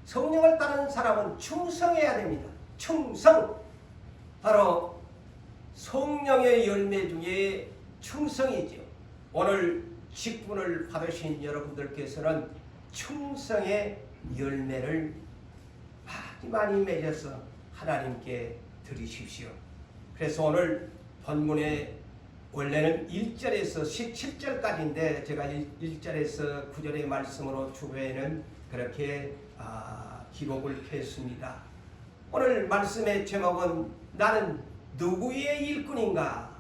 성령을 따르는 사람은 충성해야 됩니다. 충성. 바로 성령의 열매 중에 충성이죠. 오늘 직분을 받으신 여러분들께서는 충성의 열매를 많이 맺어서 하나님께 드리십시오. 그래서 오늘 본문에 원래는 1절에서 17절까지인데 제가 1절에서 9절의 말씀으로 주변에는 그렇게 기록을 했습니다. 오늘 말씀의 제목은 나는 누구의 일꾼인가?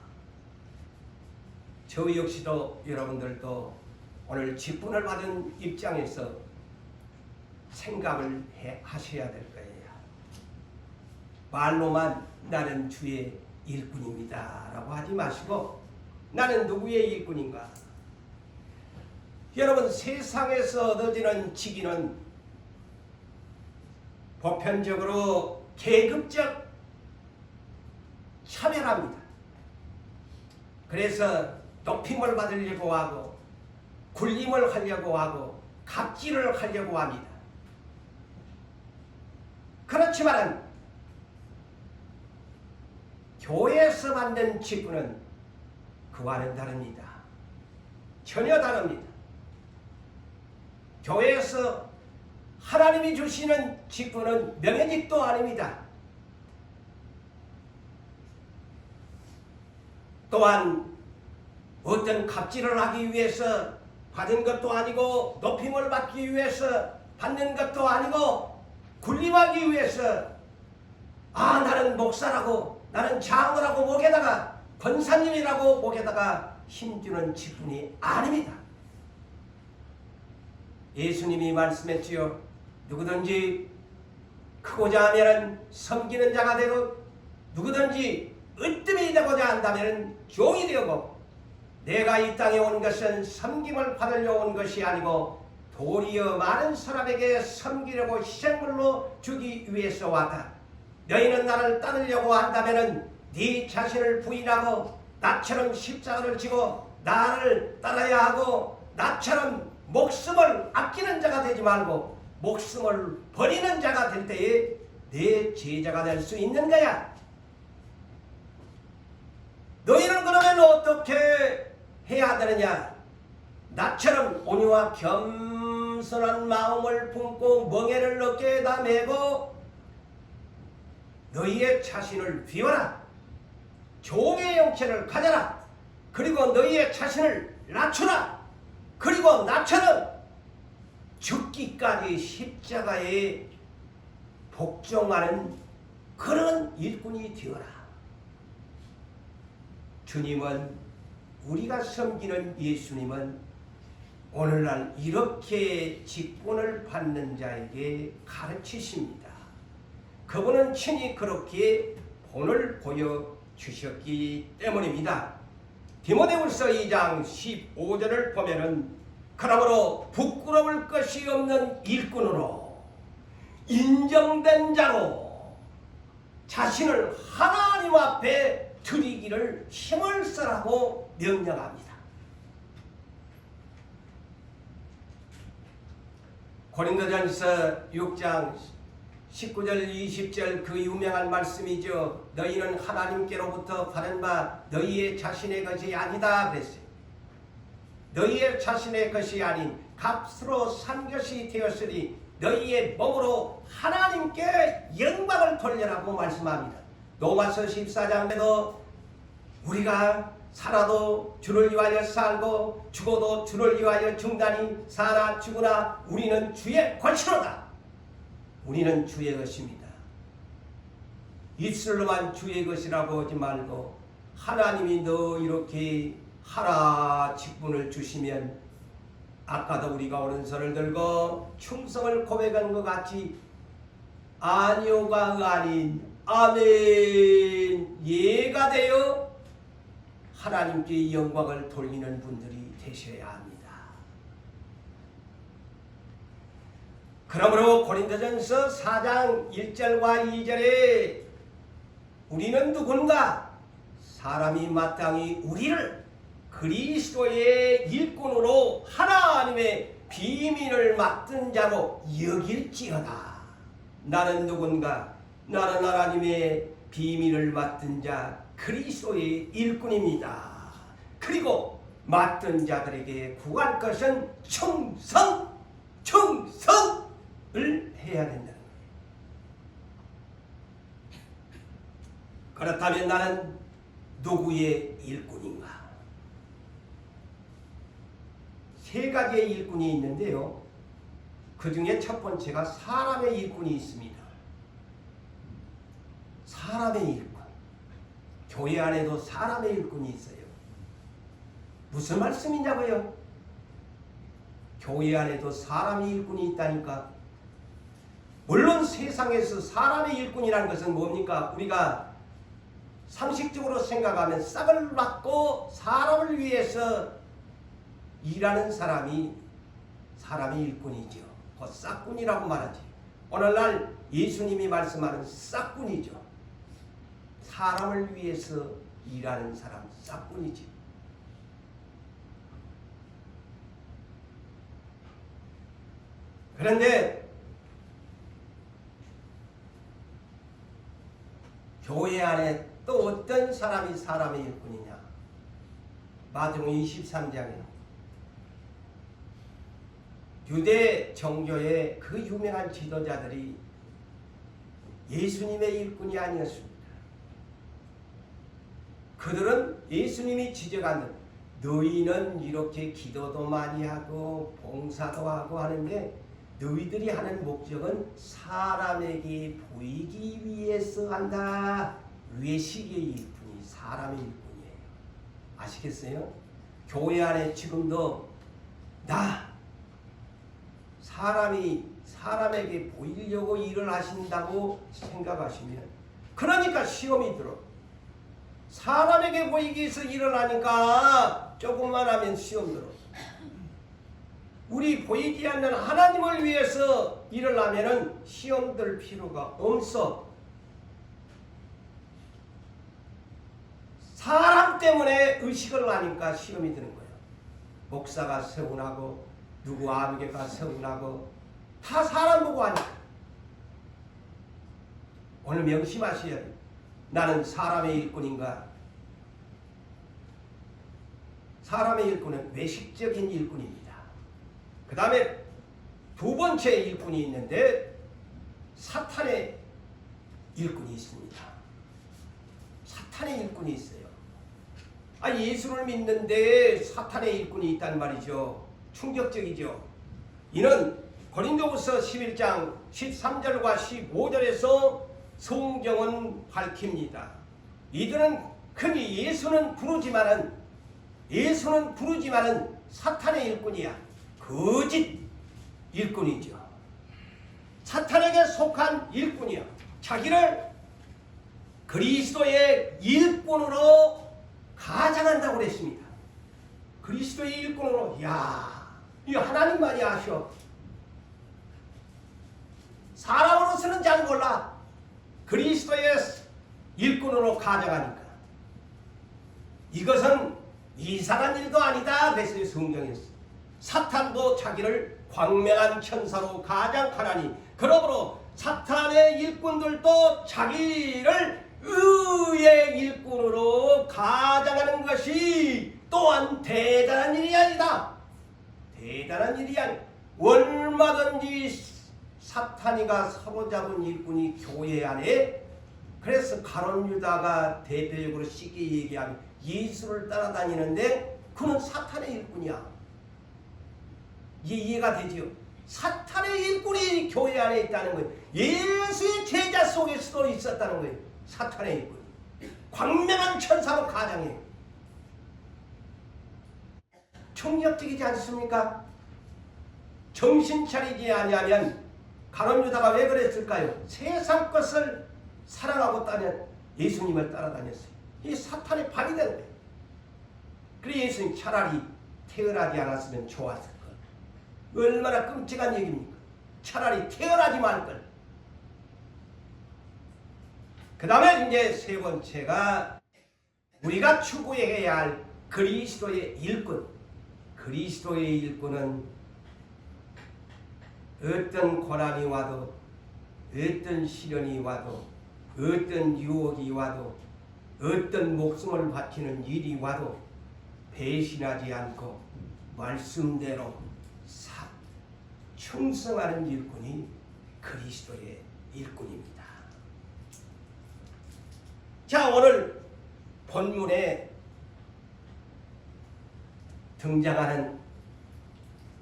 저 역시도 여러분들도 오늘 직분을 받은 입장에서 생각을 하셔야 될 거예요. 말로만 나는 주의 일꾼입니다 라고 하지 마시고 나는 누구의 일꾼인가? 여러분, 세상에서 얻어지는 직위는 보편적으로 계급적 차별합니다. 그래서 높임을 받으려고 하고 굴림을 하려고 하고 갑질을 하려고 합니다. 그렇지만 교회에서 받는 직분은 그와는 다릅니다. 전혀 다릅니다. 교회에서 하나님이 주시는 직분은 명예직도 아닙니다. 또한 어떤 갑질을 하기 위해서 받은 것도 아니고 높임을 받기 위해서 받는 것도 아니고 굴림하기 위해서 나는 목사라고 나는 장로라고 목에다가 권사님이라고 목에다가 힘주는 직분이 아닙니다. 예수님이 말씀했지요. 누구든지 크고자 하면 섬기는 자가 되고 누구든지 으뜸이 되고자 한다면 종이 되고 내가 이 땅에 온 것은 섬김을 받으려 온 것이 아니고 도리어 많은 사람에게 섬기려고 희생물로 주기 위해서 왔다. 너희는 나를 따르려고 한다면 네 자신을 부인하고 나처럼 십자가를 지고 나를 따라야 하고 나처럼 목숨을 아끼는 자가 되지 말고 목숨을 버리는 자가 될 때에 내 제자가 될 수 있는 거야. 너희는 그러면 어떻게 해야 되느냐? 나처럼 온유와 겸손한 마음을 품고 멍에를 어깨에다 메고 너희의 자신을 비워라. 종의 형체를 가져라. 그리고 너희의 자신을 낮추라. 그리고 나처럼 죽기까지 십자가에 복종하는 그런 일꾼이 되어라. 주님은, 우리가 섬기는 예수님은 오늘날 이렇게 직분을 받는 자에게 가르치십니다. 그분은 친히 그렇게 본을 보여주셨기 때문입니다. 디모데후서 2장 15절을 보면은 그러므로 부끄러울 것이 없는 일꾼으로 인정된 자로 자신을 하나님 앞에 드리기를 힘을 쓰라고 명령합니다. 고린도전서 6장 19절 20절 그 유명한 말씀이죠. 너희는 하나님께로부터 받은 바 너희의 자신의 것이 아니다 그랬어요. 너희의 자신의 것이 아닌 값으로 산 것이 되었으니 너희의 몸으로 하나님께 영광을 돌려라고 말씀합니다. 로마서 14장에도 우리가 살아도 주를 위하여 살고 죽어도 주를 위하여 죽나니 사나 죽으나 우리는 주의 것이로다. 우리는 주의 것입니다. 입술로만 주의 것이라고 하지 말고 하나님이 너 이렇게 하라 직분을 주시면 아까도 우리가 오른손을 들고 충성을 고백한 것 같이 아니오가 아닌 아멘 예가 되어 하나님께 영광을 돌리는 분들이 되셔야 합니다. 그러므로 고린도전서 4장 1절과 2절에 우리는 누군가? 사람이 마땅히 우리를 그리스도의 일꾼으로 하나님의 비밀을 맡은 자로 여길지어다. 나는 누군가? 나는 하나님의 비밀을 맡은 자 그리스도의 일꾼입니다. 그리고 맡은 자들에게 구할 것은 충성을 해야 된다는 거예요. 그렇다면 나는 누구의 일꾼인가? 세 가지의 일꾼이 있는데요. 그 중에 첫 번째가 사람의 일꾼이 있습니다. 사람의 일꾼. 교회 안에도 사람의 일꾼이 있어요. 무슨 말씀이냐고요? 교회 안에도 사람의 일꾼이 있다니까. 물론 세상에서 사람의 일꾼이라는 것은 뭡니까? 우리가 상식적으로 생각하면 싹을 받고 사람을 위해서 일하는 사람이 사람의 일꾼이죠. 그 싹꾼이라고 말하지. 오늘날 예수님이 말씀하는 싹꾼이죠. 사람을 위해서 일하는 사람 싹꾼이지. 그런데 교회 안에 또 어떤 사람이 사람의 일꾼이냐? 마태복음 23장에 유대 정교의 그 유명한 지도자들이 예수님의 일꾼이 아니었습니다. 그들은 예수님이 지적하는 너희는 이렇게 기도도 많이 하고 봉사도 하고 하는데 너희들이 하는 목적은 사람에게 보이기 위해서 한다. 외식의 일꾼이 사람의 일꾼이에요. 아시겠어요? 교회 안에 지금도 나 사람에게 보이려고 일을 하신다고 생각하시면 그러니까 시험이 들어. 사람에게 보이기 위해서 일을 하니까 조금만 하면 시험 들어. 우리 보이지 않는 하나님을 위해서 일을 하면은 시험 들 필요가 없어. 사람 때문에 의식을 하니까 시험이 드는 거예요. 목사가 서운하고 누구 아무개가 서운하고 다 사람 보고 하니까. 오늘 명심하셔야 돼요. 나는 사람의 일꾼인가? 사람의 일꾼은 외식적인 일꾼입니다. 그 다음에 두 번째 일꾼이 있는데 사탄의 일꾼이 있습니다. 사탄의 일꾼이 있어요. 예수를 믿는데 사탄의 일꾼이 있단 말이죠. 충격적이죠. 이는 고린도후서 11장 13절과 15절에서 성경은 밝힙니다. 이들은 흔히 예수는 부르지만은 사탄의 일꾼이야. 거짓 일꾼이죠. 사탄에게 속한 일꾼이야. 자기를 그리스도의 일꾼으로 가장한다고 그랬습니다. 그리스도의 일꾼으로. 이 하나님만이 아셔. 사람으로서는 잘 몰라. 그리스도의 일꾼으로 가장하니까. 이것은 이상한 일도 아니다 그랬어요. 성경에서. 사탄도 자기를 광명한 천사로 가장하나니 그러므로 사탄의 일꾼들도 자기를 의의 일꾼으로 가장하는 것이 또한 대단한 일이 아니다. 대단한 일이 아니다. 얼마든지 사탄이가 사로잡은 일꾼이 교회 안에, 그래서 가룟 유다가 대표적으로 쉽게 얘기하면 예수를 따라다니는데 그는 사탄의 일꾼이야. 이해가 되지요? 사탄의 일꾼이 교회 안에 있다는 거예요. 예수의 제자 속에서도 있었다는 거예요. 사탄의 일꾼. 광명한 천사로 가장해요. 충격적이지 않습니까? 정신 차리지 아니하면 가룟 유다가 왜 그랬을까요? 세상 것을 사랑하고 예수님을 따라다녔어요. 이 사탄의 발이 된 거예요. 그래서 예수님 차라리 태어나지 않았으면 좋았을 걸. 얼마나 끔찍한 얘기입니까? 차라리 태어나지 말걸. 그 다음에 이제 세 번째가 우리가 추구해야 할 그리스도의 일꾼. 그리스도의 일꾼은 어떤 고난이 와도 어떤 시련이 와도 어떤 유혹이 와도 어떤 목숨을 바치는 일이 와도 배신하지 않고 말씀대로 충성하는 일꾼이 그리스도의 일꾼입니다. 자, 오늘 본문에 등장하는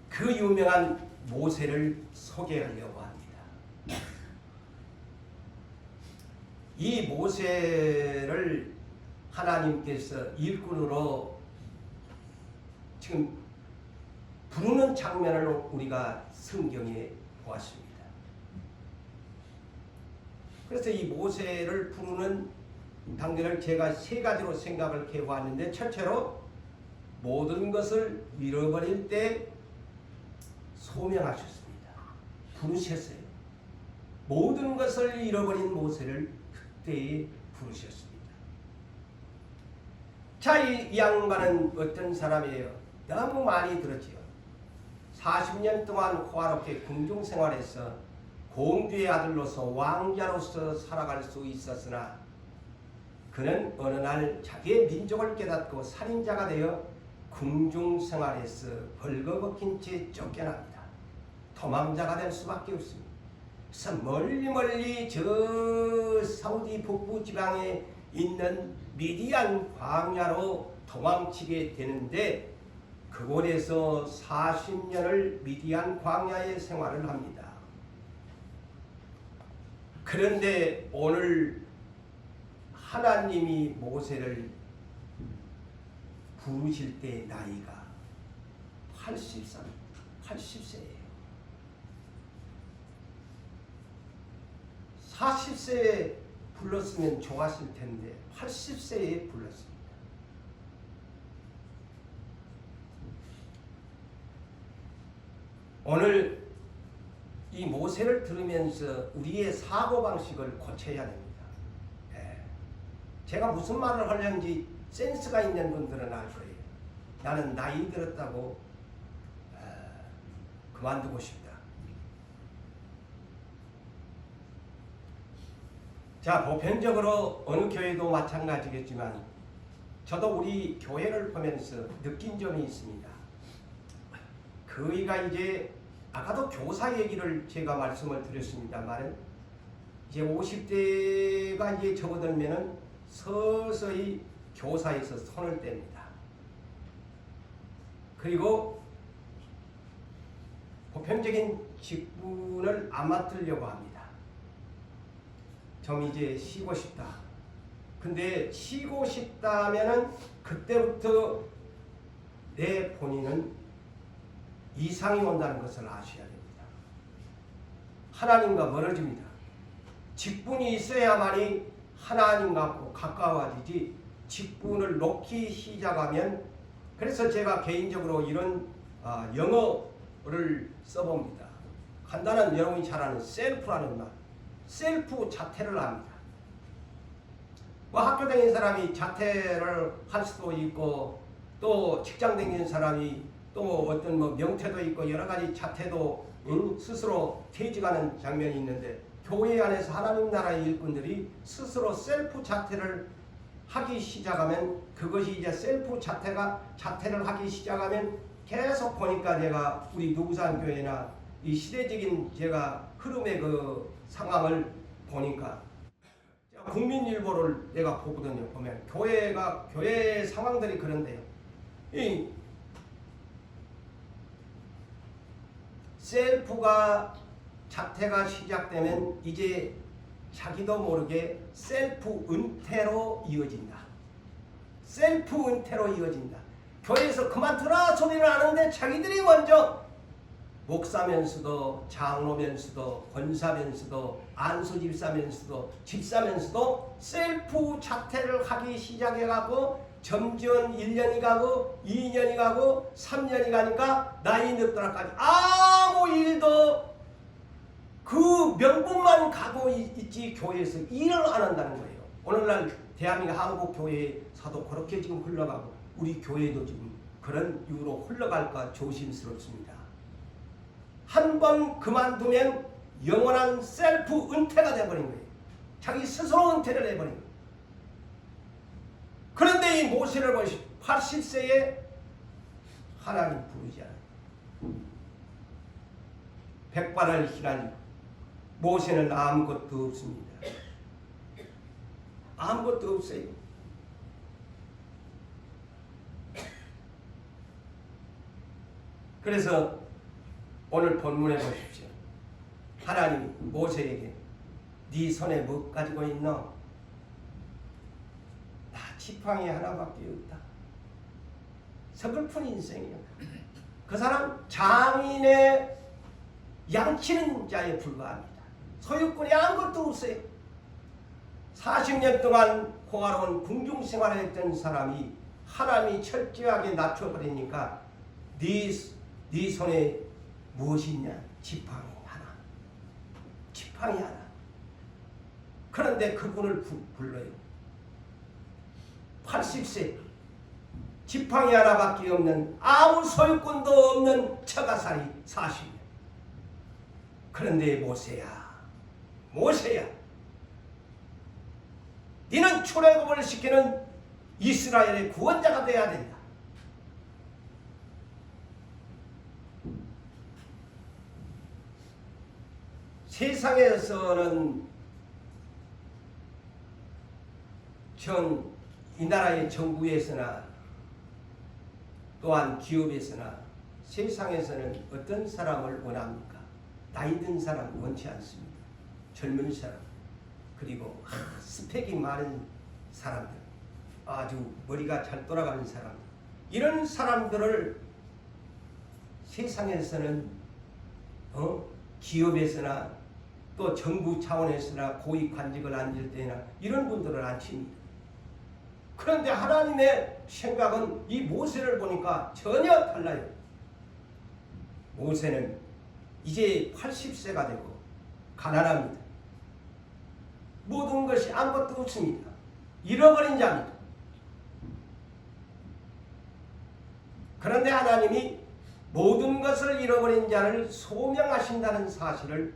그 유명한 모세를 소개하려고 합니다. 이 모세를 하나님께서 일꾼으로 지금 부르는 장면을 우리가 성경에 보았습니다. 그래서 이 모세를 부르는 단계를 제가 세 가지로 생각을 해보았는데, 첫째로 모든 것을 잃어버릴 때 소명하셨습니다. 부르셨어요. 모든 것을 잃어버린 모세를 그때에 부르셨습니다. 자, 이 양반은 어떤 사람이에요? 너무 많이 들었지요. 40년 동안 호화롭게 궁중생활에서 공주의 아들로서 왕자로서 살아갈 수 있었으나 그는 어느 날 자기의 민족을 깨닫고 살인자가 되어 궁중생활에서 벌거벗긴 채 쫓겨납니다. 도망자가 될 수밖에 없습니다. 그래서 멀리 저 사우디 북부 지방에 있는 미디안 광야로 도망치게 되는데, 그곳에서 40년을 미디안 광야에 생활을 합니다. 그런데 오늘 하나님이 모세를 부르실 때 나이가 80세예요. 40세에 불렀으면 좋았을 텐데 80세에 불렀습니다. 오늘 이 모세를 들으면서 우리의 사고방식을 고쳐야 됩니다. 제가 무슨 말을 하려는지 센스가 있는 분들은 알 거예요. 나는 나이 들었다고 그만두고 싶다. 자, 보편적으로 어느 교회도 마찬가지겠지만 저도 우리 교회를 보면서 느낀 점이 있습니다. 그이가 이제 아까도 교사 얘기를 제가 말씀을 드렸습니다만, 이제 50대가 이제 접어들면은 서서히 교사에서 손을 뗍니다. 그리고 보편적인 직분을 안 맡으려고 합니다. 좀 이제 쉬고 싶다. 근데 쉬고 싶다면은 그때부터 내 본인은 이상이 온다는 것을 아셔야 됩니다. 하나님과 멀어집니다. 직분이 있어야만이 하나님과 가까워지지, 직분을 놓기 시작하면, 그래서 제가 개인적으로 이런 영어를 써봅니다. 간단한 여러분이 잘 아는 셀프라는 말, 셀프 자퇴를 합니다. 뭐 학교 다니는 사람이 자퇴를 할 수도 있고, 또 직장 다니는 사람이 또 어떤 뭐 명퇴도 있고 여러 가지 자퇴도 스스로 퇴직하는 장면이 있는데, 교회 안에서 하나님 나라의 일꾼들이 스스로 셀프 자퇴를 하기 시작하면, 그것이 이제 셀프 자퇴를 하기 시작하면 계속 보니까 내가 우리 누구산 교회나 이 시대적인 제가 흐름의 그 상황을 보니까, 국민일보를 내가 보거든요. 보면 교회 상황들이 그런데요. 이 셀프가 자퇴가 시작되면 이제 자기도 모르게 셀프 은퇴로 이어진다. 셀프 은퇴로 이어진다. 교회에서 그만두라 소리를 하는데 자기들이 먼저 목사면서도 장로면서도 권사면서도 안수집사면서도 집사면서도 셀프 자퇴를 하기 시작해가고, 점점 1년이 가고 2년이 가고 3년이 가니까 나이 늙더라까지 아무 일도 그 명분만 가고 있지 교회에서 일을 안 한다는 거예요. 오늘날 대한민국 한국 교회사도 그렇게 지금 흘러가고 우리 교회도 지금 그런 이유로 흘러갈까 조심스럽습니다. 한 번 그만두면 영원한 셀프 은퇴가 되어버린 거예요. 자기 스스로 은퇴를 해버린 거예요. 그런데 이 모세를 보시오. 80세에 하나님 부르지 않아요. 백발을 휘날리고 모세는 아무것도 없습니다. 아무것도 없어요. 그래서 오늘 본문에 보십시오. 하나님이 모세에게 네 손에 뭐 가지고 있노? 나 지팡이 하나밖에 없다. 서글픈 인생이야. 그 사람 장인의 양치는 자에 불과합니다. 소유권이 아무것도 없어요. 40년 동안 호화로운 궁중생활을 했던 사람이 하나님이 철저하게 낮춰버리니까 네 손에 무엇이 있냐? 지팡이 하나. 지팡이 하나. 그런데 그분을 불러요. 80세 지팡이 하나밖에 없는 아무 소유권도 없는 처가살이 40년. 그런데 모세야, 모세야, 너는 출애굽을 시키는 이스라엘의 구원자가 되어야 된다. 세상에서는 이 나라의 정부에서나 또한 기업에서나 세상에서는 어떤 사람을 원합니까? 나이 든 사람 원치 않습니다. 젊은 사람, 그리고 스펙이 많은 사람들, 아주 머리가 잘 돌아가는 사람들, 이런 사람들을 세상에서는 기업에서나 또 정부 차원에서나 고위 관직을 앉을 때나 이런 분들을 앉힙니다. 그런데 하나님의 생각은 이 모세를 보니까 전혀 달라요. 모세는 이제 80세가 되고 가난합니다. 모든 것이 아무것도 없습니다. 잃어버린 자입니다. 그런데 하나님이 모든 것을 잃어버린 자를 소명하신다는 사실을,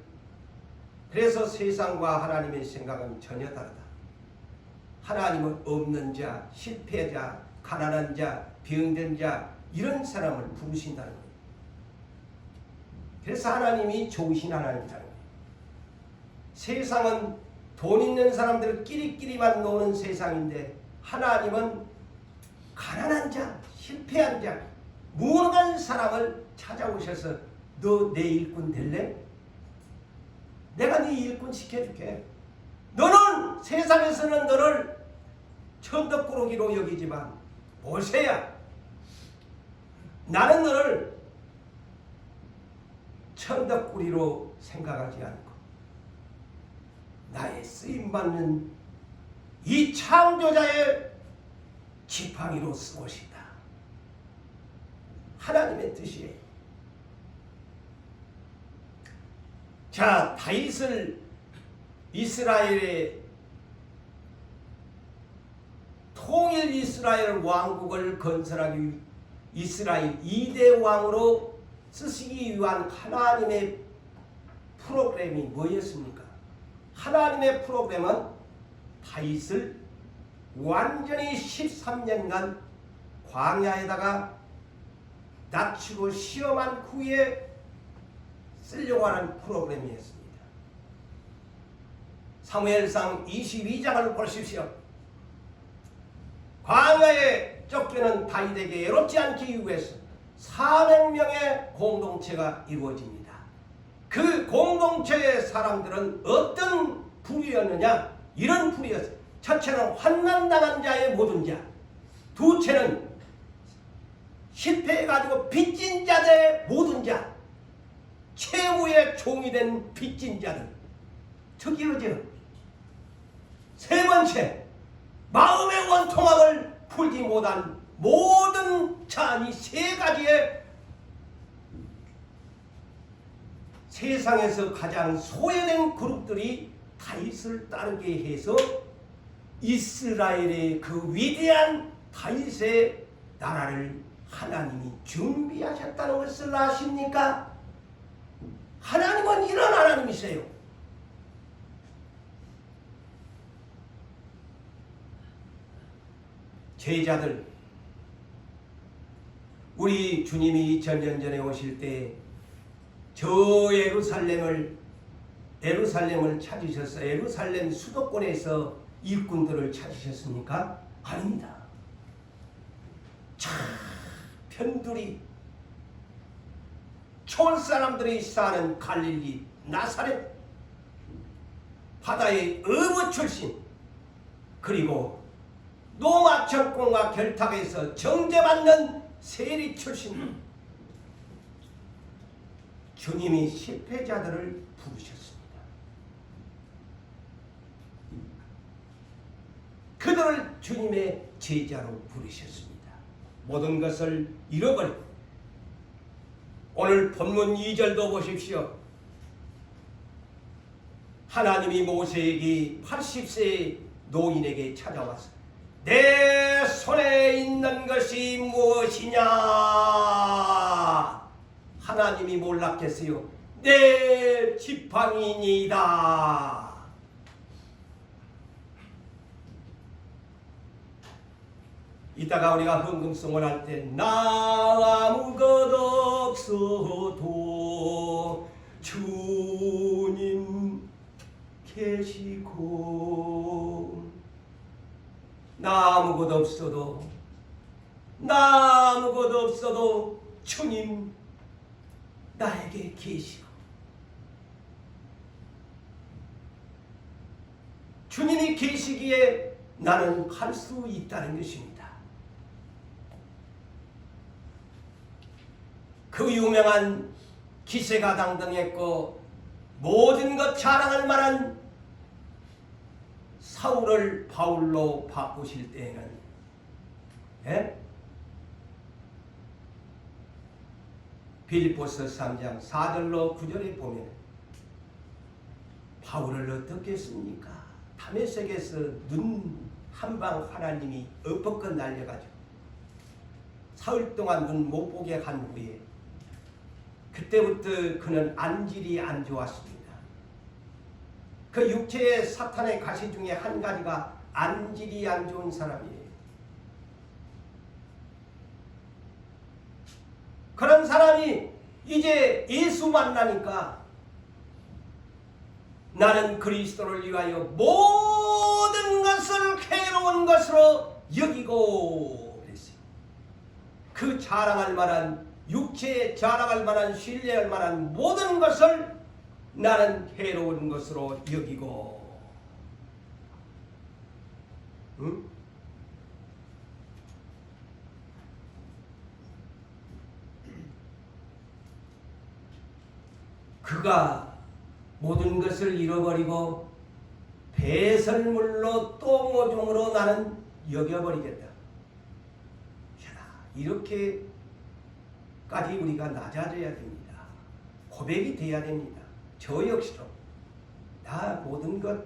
그래서 세상과 하나님의 생각은 전혀 다르다. 하나님은 없는 자, 실패자, 가난한 자, 병든 자, 이런 사람을 부르신다는 거예요. 그래서 하나님이 좋으신 하나님이라는 거예요. 세상은 돈 있는 사람들 끼리끼리만 노는 세상인데 하나님은 가난한 자, 실패한 자, 무능한 사람을 찾아오셔서 너 내 일꾼 될래? 내가 네 일꾼 시켜줄게. 너는 세상에서는 너를 천덕꾸러기로 여기지만 모세야, 나는 너를 천덕꾸리로 생각하지 않고 나의 쓰임받는 이 창조자의 지팡이로 쓰고싶다. 하나님의 뜻이에요. 자, 다윗을 이스라엘의 통일 이스라엘 왕국을 건설하기 위해 이스라엘 2대 왕으로 쓰시기 위한 하나님의 프로그램이 뭐였습니까? 하나님의 프로그램은 다윗을 완전히 13년간 광야에다가 낮추고 시험한 후에 쓰려고 하는 프로그램이었습니다. 사무엘상 22장을 보십시오. 광야에 쫓기는 다윗에게 외롭지 않기 위해서 400명의 공동체가 이루어집니다. 그 공동체의 사람들은 어떤 부류였느냐? 이런 부류였어요. 첫째는 환난당한 자의 모든 자, 두째는 실패해가지고 빚진 자들의 모든 자, 최후의 종이 된 빚진 자들, 저기로죠. 세 번째, 마음의 원통함을 풀지 못한 모든 자, 이 세 가지의 세상에서 가장 소외된 그룹들이 다윗을 따르게 해서 이스라엘의 그 위대한 다윗의 나라를 하나님이 준비하셨다는 것을 아십니까? 하나님은 이런 하나님이세요. 제자들, 우리 주님이 2000년 전에 오실 때 저 예루살렘을 찾으셔서 예루살렘 수도권에서 일꾼들을 찾으셨습니까? 아닙니다. 참 편두리 촌 사람들이 사는 갈릴리 나사렛 바다의 어부 출신, 그리고 로마 정권과 결탁해서 정죄받는 세리 출신, 주님이 실패자들을 부르셨습니다. 그들을 주님의 제자로 부르셨습니다. 모든 것을 잃어버리고, 오늘 본문 2절도 보십시오. 하나님이 모세에게 80세의 노인에게 찾아와서 내 손에 있는 것이 무엇이냐? 하나님이 몰랐겠어요. 내 지팡이니이다. 이따가 우리가 헌금송을 할 때 나 아무것도 없어도 주님 계시고, 나 아무것도 없어도 주님 나에게 계시고, 주님이 계시기에 나는 할 수 있다는 것입니다. 그 유명한 기세가 당당했고 모든 것 자랑할 만한 사울을 바울로 바꾸실 때에는, 빌립보서 3장 4절로 9절에 보면 바울을 어떻게 했습니까? 다메섹에서 눈 한 방 하나님이 엎어껏 날려가지고 사흘 동안 눈 못 보게 한 후에, 그때부터 그는 안질이 안 좋았습니다. 그 육체의 사탄의 가시 중에 한 가지가 안질이 안 좋은 사람이에요. 그런 사람이 이제 예수 만나니까 나는 그리스도를 위하여 모든 것을 괴로운 것으로 여기고 그랬어요. 그 자랑할 만한, 육체에 자랑할 만한, 신뢰할 만한 모든 것을 나는 괴로운 것으로 여기고, 응? 그가 모든 것을 잃어버리고 배설물로 똥오줌으로 나는 여겨버리겠다. 이렇게까지 우리가 낮아져야 됩니다. 고백이 돼야 됩니다. 저 역시도 나 모든 것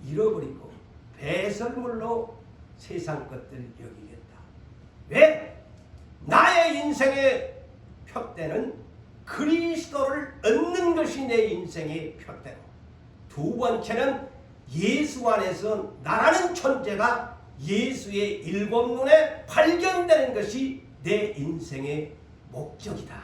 잃어버리고 배설물로 세상 것들 여기겠다. 왜? 나의 인생의 표대는 그리스도를 얻는 것이 내 인생의 표대고, 두 번째는 예수 안에서 나라는 존재가 예수의 일곱 눈에 발견되는 것이 내 인생의 목적이다.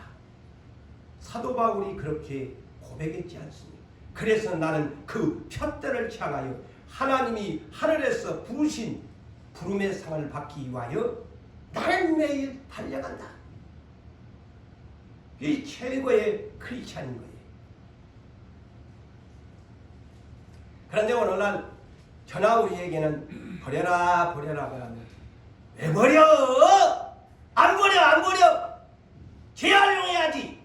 사도 바울이 그렇게 고백했지 않습니까? 그래서 나는 그 표대를 향하여 하나님이 하늘에서 부르신 부름의 상을 받기 위하여 나는 매일 달려간다. 이 최고의 크리스찬인 거예요. 그런데 오늘날 저나 우리에게는 버려라 하면, 왜 버려? 안 버려! 재활용해야지.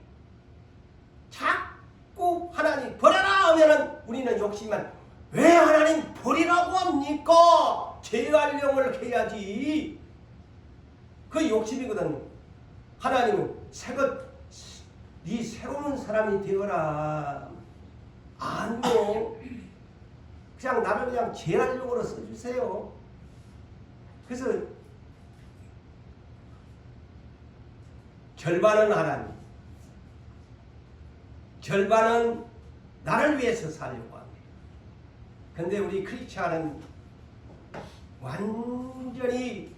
자꾸 하나님 버려라 하면은 우리는 욕심만, 왜 하나님 버리라고 합니까? 재활용을 해야지. 그 욕심이거든. 하나님은 네 새로운 사람이 되어라. 아니요. 그냥 나를 그냥 재활용으로 써주세요. 그래서 절반은 하나님, 절반은 나를 위해서 살려고 합니다. 근데 우리 크리스찬은 완전히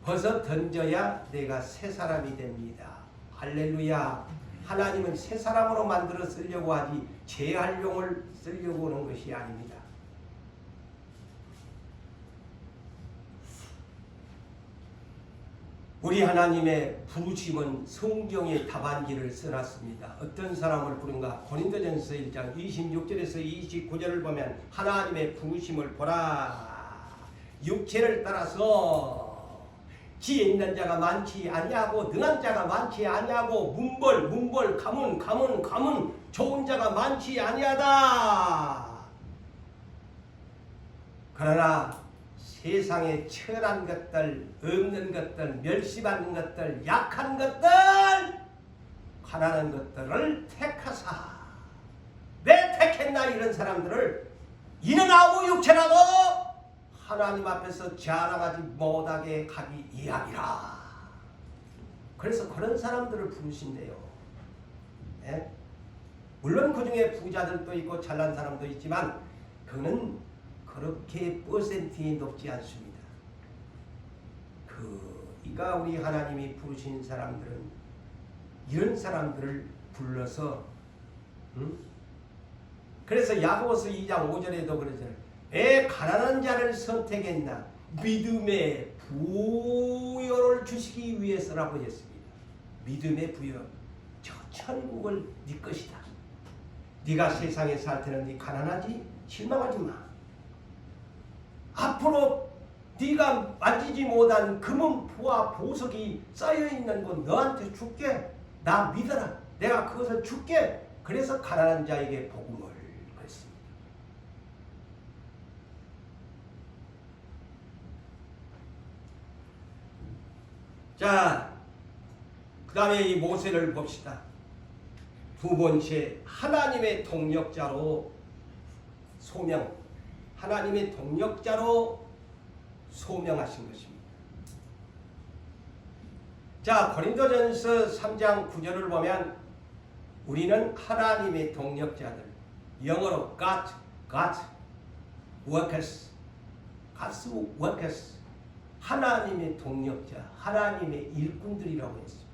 벗어 던져야 내가 새 사람이 됩니다. 할렐루야. 하나님은 새 사람으로 만들어 쓰려고 하지 재활용을 쓰려고 하는 것이 아닙니다. 우리 하나님의 부르심은 성경의 답안지를 써놨습니다. 어떤 사람을 부른가? 고린도전서 1장 26절에서 29절을 보면 하나님의 부르심을 보라. 육체를 따라서 지혜 있는 자가 많지 아니하고 능한 자가 많지 아니하고 문벌 가문 좋은 자가 많지 아니하다. 그러나 세상에 천한 것들, 없는 것들, 멸시받는 것들, 약한 것들, 가난한 것들을 택하사. 왜 택했나? 이런 사람들을 이는 아무 육체라도 하나님 앞에서 자랑하지 못하게 가기 이함이라. 그래서 그런 사람들을 부르신대요. 예? 물론 그 중에 부자들도 있고 잘난 사람도 있지만 그는 그렇게 퍼센트이 높지 않습니다. 그러니까 우리 하나님이 부르신 사람들은 이런 사람들을 불러서 그래서 야고보서 2장 5절에도 그러잖아요. 왜 가난한 자를 선택했나? 믿음의 부여를 주시기 위해서라고 했습니다. 믿음의 부여. 저 천국을 네 것이다. 네가 세상에 살 때는 네 가난하지? 실망하지 마. 앞으로 네가 만지지 못한 금은 부와 보석이 쌓여있는 곳 너한테 줄게. 나 믿어라. 내가 그것을 줄게. 그래서 가난한 자에게 복음을 그랬습니다. 자, 그 다음에 이 모세를 봅시다. 두 번째, 하나님의 동력자로 소명. 하나님의 동력자로 소명하신 것입니다. 자, 고린도전서 3장 9절을 보면 우리는 하나님의 동력자들, 영어로 God workers, God's workers, 하나님의 동력자, 하나님의 일꾼들이라고 했습니다.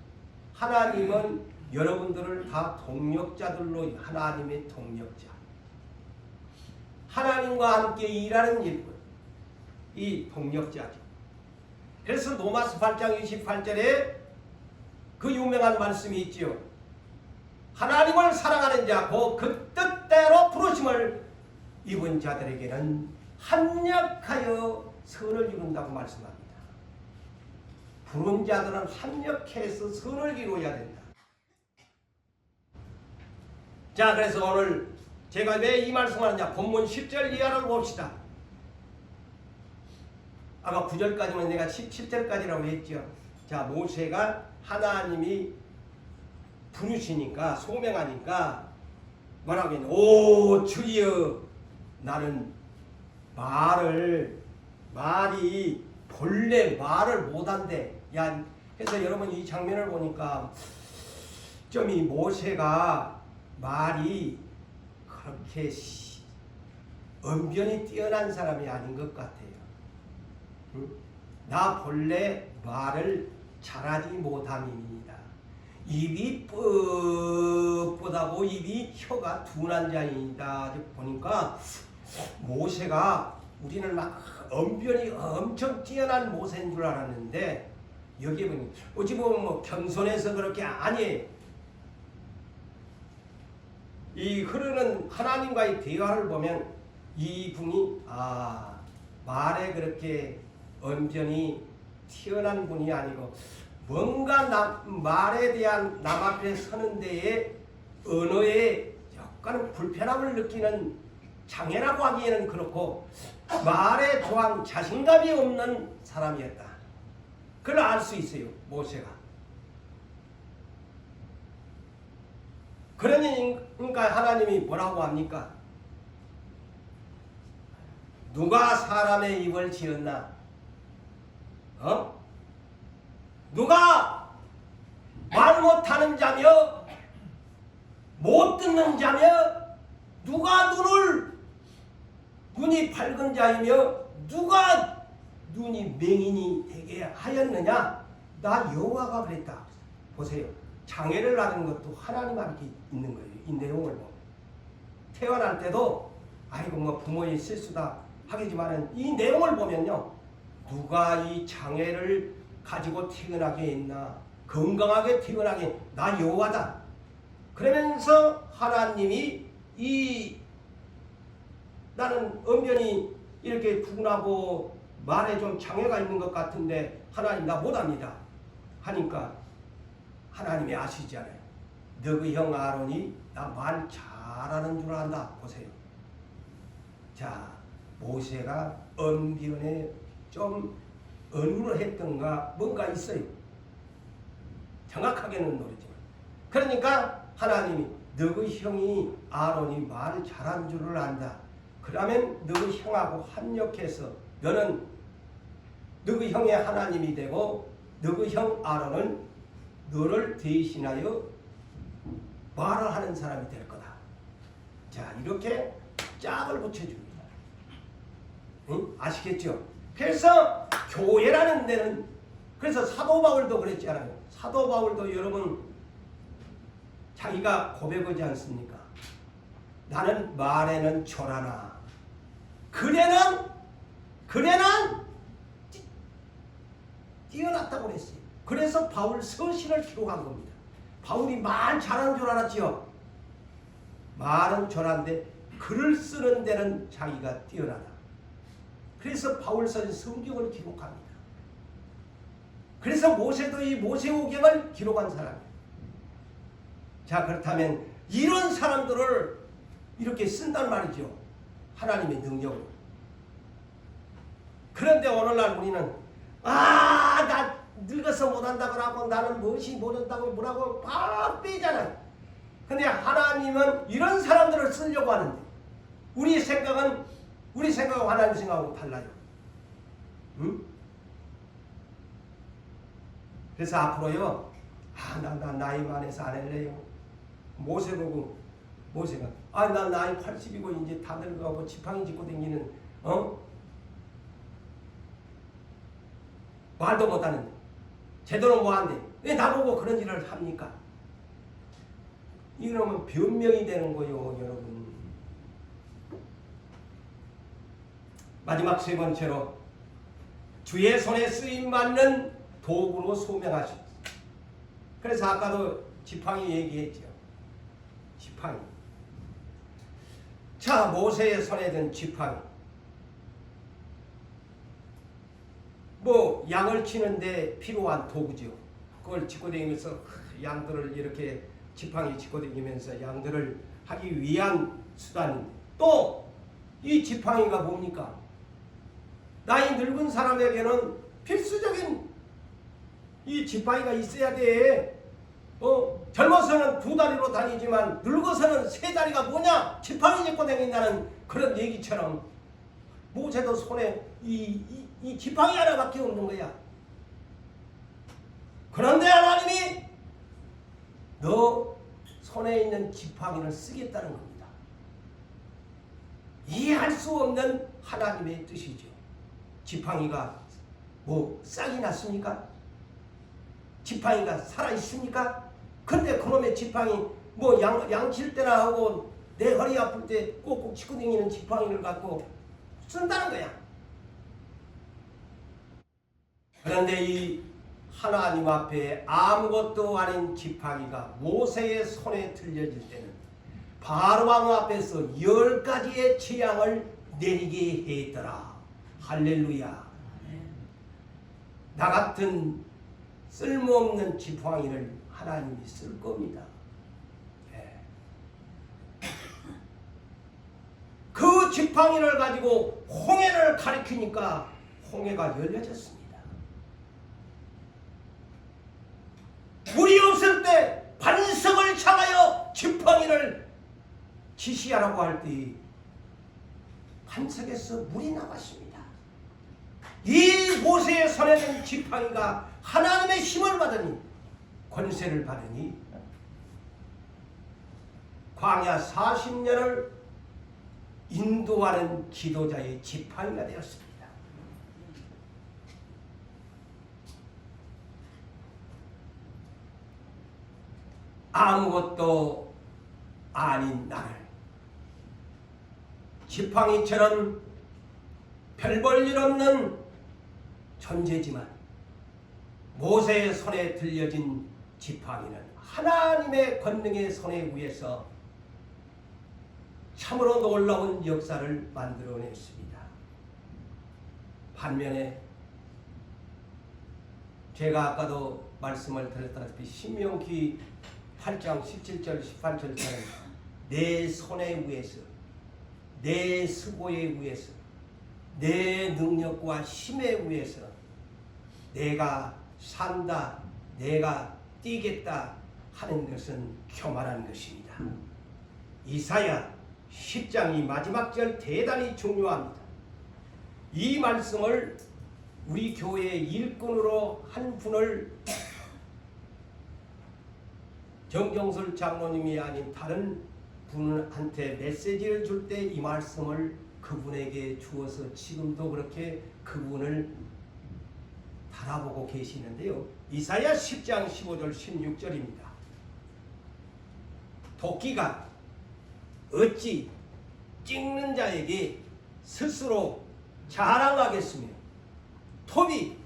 하나님은 여러분들을 다 동력자들로 하나님의 동력자. 하나님과 함께 일하는 일꾼, 이 동력자죠. 그래서 로마서 8장 28절에 그 유명한 말씀이 있지요. 하나님을 사랑하는 자, 그 뜻대로 부르심을 입은 자들에게는 합력하여 선을 이룬다고 말씀합니다. 부른 자들은 합력해서 선을 이루어야 된다. 자, 그래서 오늘 제가 왜 이 말씀을 하느냐? 본문 10절 이하를 봅시다. 아까 9절까지만 내가 17절까지라고 했죠. 자, 모세가 하나님이 부르시니까 소명하니까 뭐라고 했냐? 오 주여, 나는 말이 본래 말을 못한대. 야, 그래서 여러분 이 장면을 보니까 좀 이 모세가 말이 그렇게 언변이 뛰어난 사람이 아닌 것 같아요. 응? 나 본래 말을 잘하지 못함입니다. 입이 뻣뻣하고 입이 혀가 둔한 자이다. 보니까 모세가 우리는 막 언변이 엄청 뛰어난 모세인 줄 알았는데 여기 보니 어찌 보면 뭐 겸손해서 그렇게 아니에요. 이 흐르는 하나님과의 대화를 보면 이분이 말에 그렇게 언변이 튀어난 분이 아니고 뭔가 말에 대한 남 앞에 서는 데에 언어에 약간은 불편함을 느끼는 장애라고 하기에는 그렇고 말에 또한 자신감이 없는 사람이었다. 그걸 알 수 있어요, 모세가. 그러니까 하나님이 뭐라고 합니까? 누가 사람의 입을 지었나? 누가 말 못하는 자며 못 듣는 자며 누가 눈이 밝은 자이며 누가 눈이 맹인이 되게 하였느냐? 나 여호와가 그랬다. 보세요. 장애를 낳은 것도 하나님 앞에 있는 거예요. 이 내용을 보면. 태어날 때도 아이고 뭐 부모의 실수다 하겠지만은 이 내용을 보면요. 누가 이 장애를 가지고 태어나게 했나? 건강하게 태어나게 나 여호와다. 그러면서 하나님이 나는 언변이 이렇게 둔하고 말에 좀 장애가 있는 것 같은데 하나님 나 못합니다 하니까 하나님이 아시잖아요. 너희 형 아론이 나 말 잘하는 줄 안다. 보세요. 자, 모세가 언변에 좀 언문을 했던가 뭔가 있어요. 정확하게는 모르지만. 그러니까 하나님이 너희 형이 아론이 말 잘한 줄을 안다. 그러면 너희 형하고 합력해서 너는 너희 형의 하나님이 되고 너희 형 아론은 너를 대신하여 말을 하는 사람이 될 거다. 자, 이렇게 짝을 붙여줍니다. 응? 아시겠죠? 그래서 교회라는 데는 그래서 사도 바울도 그랬잖아요. 사도 바울도 여러분 자기가 고백하지 않습니까? 나는 말에는 초라나 그래는 뛰어났다고 그랬어요. 그래서 바울 서신을 기록한 겁니다. 바울이 말 잘하는 줄 알았지요. 말은 초라한데 글을 쓰는 데는 자기가 뛰어나다. 그래서 바울 서신 성경을 기록합니다. 그래서 모세도 이 모세오경을 기록한 사람이에요. 자, 그렇다면 이런 사람들을 이렇게 쓴단 말이죠. 하나님의 능력으로. 그런데 오늘날 우리는 나 늙어서 못한다고 하고 나는 무엇이 못한다고 뭐라고 막 빼잖아요. 근데 하나님은 이런 사람들을 쓰려고 하는데 우리 생각은 하나님 생각하고 달라요. 응? 그래서 앞으로요. 나 나이 많아서 안 할래요. 모세 보고 모세가 나 나이 80이고 이제 다 늙어가고 지팡이 짚고 다니는 말도 못하는데 제대로 뭐한대 왜 나보고 그런 일을 합니까? 이러면 변명이 되는 거요, 여러분. 마지막 세 번째로 주의 손에 쓰임 받는 도구로 소명하십시오. 그래서 아까도 지팡이 얘기했죠. 지팡이. 자, 모세의 손에 든 지팡이. 뭐 양을 치는데 필요한 도구죠. 그걸 짚고 다니면서 양들을 이렇게 지팡이 짚고 다니면서 양들을 하기 위한 수단인데 또 이 지팡이가 뭡니까? 나이 늙은 사람에게는 필수적인 이 지팡이가 있어야 돼. 젊어서는 2다리로 다니지만 늙어서는 3다리가 뭐냐? 지팡이 짚고 다닌다는 그런 얘기처럼 모세도 손에 이 지팡이 하나밖에 없는 거야. 그런데 하나님이 너 손에 있는 지팡이를 쓰겠다는 겁니다. 이해할 수 없는 하나님의 뜻이죠. 지팡이가 뭐 싹이 났습니까? 지팡이가 살아있습니까? 근데 그놈의 지팡이 뭐 양칠 때나 하고 내 허리 아플 때 꼭꼭 치고 다니는 지팡이를 갖고 쓴다는 거야. 그런데 이 하나님 앞에 아무것도 아닌 지팡이가 모세의 손에 들려질 때는 바로왕 앞에서 10가지의 재앙을 내리게 했더라. 할렐루야. 나 같은 쓸모없는 지팡이를 하나님이 쓸 겁니다. 네. 그 지팡이를 가지고 홍해를 가리키니까 홍해가 열려졌습니다. 물이 없을 때 반석을 향하여 지팡이를 지시하라고 할 때 반석에서 물이 나왔습니다. 이 모세의 손에 든 지팡이가 하나님의 힘을 받으니 권세를 받으니 광야 40년을 인도하는 지도자의 지팡이가 되었습니다. 아무것도 아닌 나를 지팡이처럼 별 볼 일 없는 존재지만 모세의 손에 들려진 지팡이는 하나님의 권능의 손에 의해서 참으로 놀라운 역사를 만들어냈습니다. 반면에 제가 아까도 말씀을 드렸다시피 신명기 8장 17절 18절처럼 내 손에 의해서 내 수고에 의해서 내 능력과 힘에 의해서 내가 산다, 내가 뛰겠다 하는 것은 교만한 것입니다. 이사야 10장이 마지막 절 대단히 중요합니다. 이 말씀을 우리 교회의 일꾼으로 한 분을 정정술 장로님이 아닌 다른 분한테 메시지를 줄 때 이 말씀을 그분에게 주어서 지금도 그렇게 그분을 바라보고 계시는데요. 이사야 10장 15절 16절입니다. 도끼가 어찌 찍는 자에게 스스로 자랑하겠으며 톱이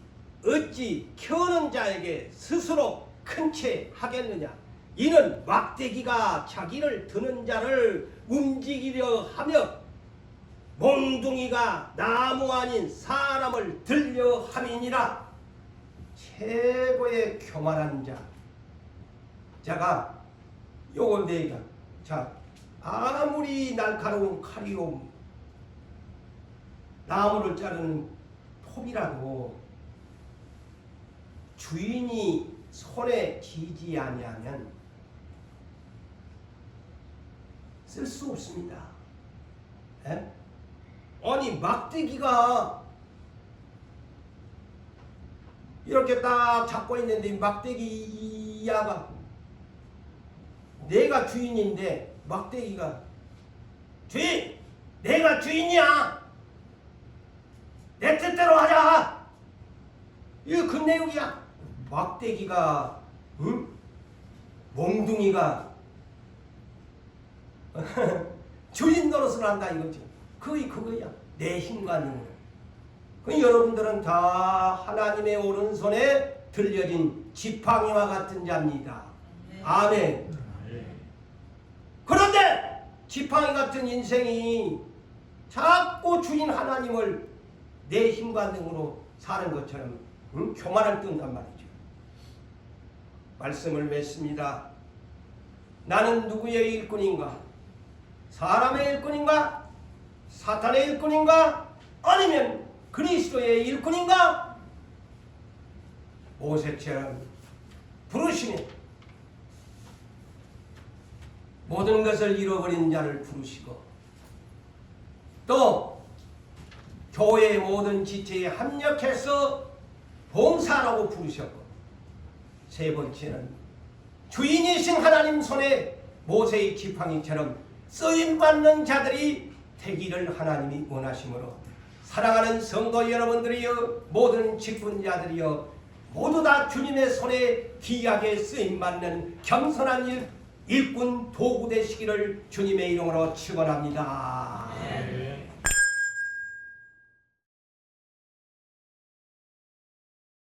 어찌 켜는 자에게 스스로 큰 채 하겠느냐. 이는 막대기가 자기를 드는 자를 움직이려 하며 몽둥이가 나무 아닌 사람을 들려 함이니라. 최고의 교만한 자가 요걸 내가 자 아무리 날카로운 칼이요 나무를 자르는 톱이라도 주인이 손에 쥐지 아니하면 쓸 수 없습니다. 에? 아니 막대기가 이렇게 딱 잡고 있는데 막대기야가 내가 주인인데 막대기가 주인! 내가 주인이야! 내 뜻대로 하자! 이거 그 내용이야. 막대기가 응? 몽둥이가 주인 노릇을 한다 이거죠. 그거야. 내 힘과 능력. 여러분들은 다 하나님의 오른손에 들려진 지팡이와 같은 자입니다. 아멘. 그런데 지팡이 같은 인생이 자꾸 주인 하나님을 내 힘과 능으로 사는 것처럼 교만을 뜬단 말이죠. 말씀을 맺습니다. 나는 누구의 일꾼인가? 사람의 일꾼인가? 사탄의 일꾼인가? 아니면 그리스도의 일꾼인가? 모세처럼 부르시니 모든 것을 잃어버린 자를 부르시고 또 교회의 모든 지체에 합력해서 봉사하라고 부르셨고 세 번째는 주인이신 하나님 손에 모세의 지팡이처럼 쓰임받는 자들이 되기를 하나님이 원하시므로 사랑하는 성도 여러분들이여 모든 직분자들이여 모두 다 주님의 손에 귀하게 쓰임받는 겸손한 일꾼 도구 되시기를 주님의 이름으로 축원합니다.